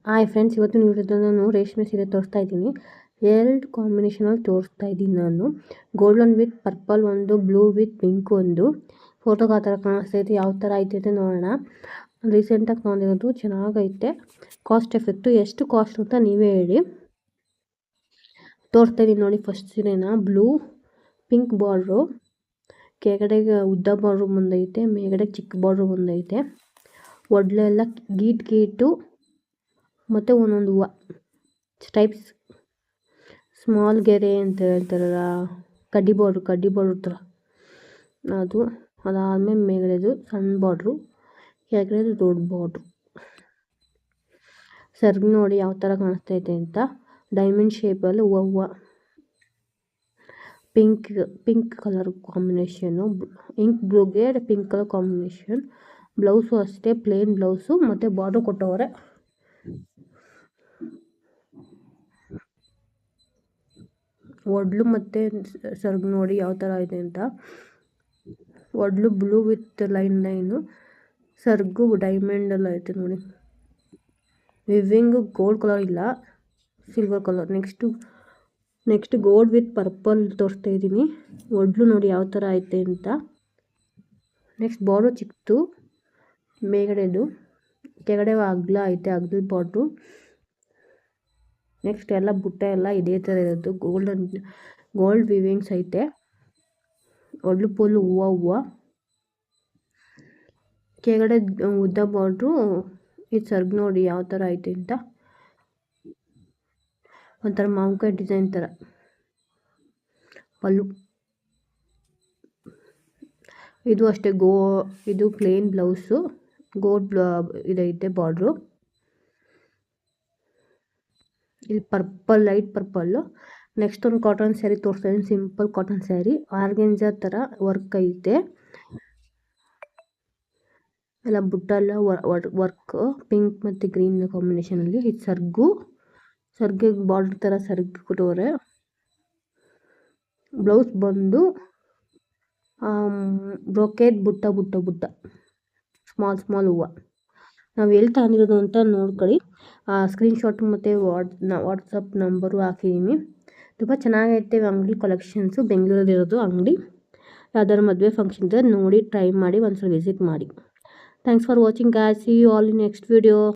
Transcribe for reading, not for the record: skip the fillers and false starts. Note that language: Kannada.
ಹಾಯ್ ಫ್ರೆಂಡ್ಸ್, ಇವತ್ತಿನ ವಿಡಿಯೋದಲ್ಲಿ ನಾನು ರೇಷ್ಮೆ ಸೀರೆ ತೋರಿಸ್ತಾ ಇದ್ದೀನಿ. 2 ಕಾಂಬಿನೇಷನಲ್ಲಿ ತೋರಿಸ್ತಾ ಇದ್ದೀನಿ ನಾನು. ಗೋಲ್ಡನ್ ವಿತ್ ಪರ್ಪಲ್ ಒಂದು, ಬ್ಲೂ ವಿತ್ ಪಿಂಕ್ ಒಂದು. ಫೋಟೋಗೆ ಆ ಥರ ಕಾಣಿಸ್ತೈತೆ. ಯಾವ ಥರ ಐತೆ ನೋಡೋಣ. ರೀಸೆಂಟಾಗಿ ತೊಗೊಂಡಿರೋದು, ಚೆನ್ನಾಗೈತೆ. Cost effect. ಎಷ್ಟು ಕಾಸ್ಟ್ ಅಂತ ನೀವೇ ಹೇಳಿ. ತೋರಿಸ್ತಾ ಇದ್ದೀನಿ ನೋಡಿ. ಫಸ್ಟ್ ಸೀರೆನ ಬ್ಲೂ ಪಿಂಕ್ ಬಾರ್ಡ್ರು, ಕೆಳಗಡೆಗೆ ಉದ್ದ ಬಾರ್ಡ್ರು ಬಂದೈತೆ, ಮೇಲ್ಗಡೆ ಚಿಕ್ಕ ಬಾರ್ಡ್ರು ಬಂದೈತೆ. ಒಡ್ಲೆಲ್ಲ ಗೀಟು ಮತ್ತು ಒಂದೊಂದು ಹೂವು ಸ್ಟೈಪ್ಸ್, ಸ್ಮಾಲ್ ಗೆರೆ ಅಂತ ಹೇಳ್ತಾರಲ್ಲ, ಕಡ್ಡಿ ಬಾರ್ಡ್ರು ಥರ ಅದು. ಅದಾದಮೇಲೆ ಮೇಲ್ಗಡೆದು ಸಣ್ಣ ಬಾರ್ಡ್ರು, ಕೆಳಗಡೆದು ದೊಡ್ಡ ಬಾರ್ಡ್ರು. ಸರ್ಗ್ ನೋಡಿ ಯಾವ ಥರ ಕಾಣಿಸ್ತೈತೆ ಅಂತ. ಡೈಮಂಡ್ ಶೇಪಲ್ಲಿ ಹೂವು, ಪಿಂಕ್ ಕಲರ್ ಕಾಂಬಿನೇಷನ್ನು, ಇಂಕ್ ಬ್ಲೂಗೆ ಪಿಂಕ್ ಕಲರ್ ಕಾಂಬಿನೇಷನ್. ಬ್ಲೌಸು ಅಷ್ಟೇ, ಪ್ಲೇನ್ ಬ್ಲೌಸು ಮತ್ತು ಬಾರ್ಡ್ರು ಕೊಟ್ಟವ್ರೆ. ಒಡ್ಲು ಮತ್ತು ಸರ್ಗ್ ನೋಡಿ ಯಾವ ಥರ ಇದೆ ಅಂತ. ಒಡ್ಲು ಬ್ಲೂ ವಿತ್ ಲೈನು, ಸರ್ಗು ಡೈಮಂಡೆಲ್ಲ ಐತೆ ನೋಡಿ. ವಿವಿಂಗು ಗೋಲ್ಡ್ ಕಲರ್ ಇಲ್ಲ, silver colour. Next gold with purple ತೋರಿಸ್ತಾ ಇದ್ದೀನಿ. ಒಡ್ಲು ನೋಡಿ ಯಾವ ಥರ ಐತೆ ಅಂತ. ನೆಕ್ಸ್ಟ್ ಬಾರ್ಡ್ರು ಚಿಕ್ಕದು, ಮೇಲ್ಗಡೆದು, ಕೆಳಗಡೆ ಅಗಲ ಐತೆ, ಅಗಲದ ಬಾರ್ಡ್ರು. ನೆಕ್ಸ್ಟ್ ಎಲ್ಲ ಬುಟ್ಟ ಎಲ್ಲ ಇದೇ ಥರ ಇರೋದು. ಗೋಲ್ಡ್ ವಿವಿಂಗ್ಸ್ ಐತೆ. ಒಡ್ಲು ಫುಲ್ ಹೂವು, ಕೆಳಗಡೆ ಉದ್ದ ಬಾರ್ಡ್ರು. ಇದು ಸರ್ಗ್ ನೋಡಿ ಯಾವ ಥರ ಐತೆ ಅಂತ. ಒಂಥರ ಮಾವಿನಕಾಯಿ ಡಿಸೈನ್ ಥರ ಪಲ್ಲು. ಇದು ಅಷ್ಟೇ, ಇದು ಪ್ಲೇನ್ ಬ್ಲೌಸು, ಗೋಲ್ಡ್ ಇದೈತೆ ಬಾರ್ಡ್ರು. ಇಲ್ಲಿ ಪರ್ಪಲ್, ಲೈಟ್ ಪರ್ಪಲ್ಲು. ನೆಕ್ಸ್ಟ್ ಒಂದು ಕಾಟನ್ ಸ್ಯಾರಿ ತೋರಿಸ್ತಾ ಇದ್ದೀನಿ. ಸಿಂಪಲ್ ಕಾಟನ್ ಸ್ಯಾರಿ, ಆರ್ಗೆಂಜಾ ಥರ ವರ್ಕ್ ಐತೆ. ಎಲ್ಲ ಬುಟ್ಟೆಲ್ಲ ವರ್ಕ್, ಪಿಂಕ್ ಮತ್ತು ಗ್ರೀನ್ ಕಾಂಬಿನೇಷನಲ್ಲಿ. ಇದು ಸರ್ಗಿಗೆ ಬಾರ್ಡ್ರ್ ಥರ ಸರ್ಗ್ ಕೊಟ್ಟವ್ರೆ. ಬ್ಲೌಸ್ ಬಂದು ಬ್ರೊಕೇಟ್ ಬುಟ್ಟ, ಸ್ಮಾಲ್ ಹೂವು. ನಾವು ಎಲ್ಲಿ ತಗೊಂಡಿರೋದು ಅಂತ ನೋಡ್ಕೊಳ್ಳಿ. ಸ್ಕ್ರೀನ್ಶಾಟ್ ಮತ್ತು ವಾಟ್ಸಪ್ ನಂಬರು ಹಾಕಿದ್ದೀನಿ. ತುಂಬ ಚೆನ್ನಾಗೈತೆ ಅಂಗಡಿ ಕಲೆಕ್ಷನ್ಸು. ಬೆಂಗಳೂರಲ್ಲಿರೋದು ಅಂಗಡಿ. ಯಾವ್ದಾದ್ರು ಮದುವೆ ಫಂಕ್ಷನ್ ಇದ್ದರೆ ನೋಡಿ, ಟ್ರೈ ಮಾಡಿ, ಒಂದ್ಸಲ ವಿಸಿಟ್ ಮಾಡಿ. Thanks for watching guys. See you all in next video.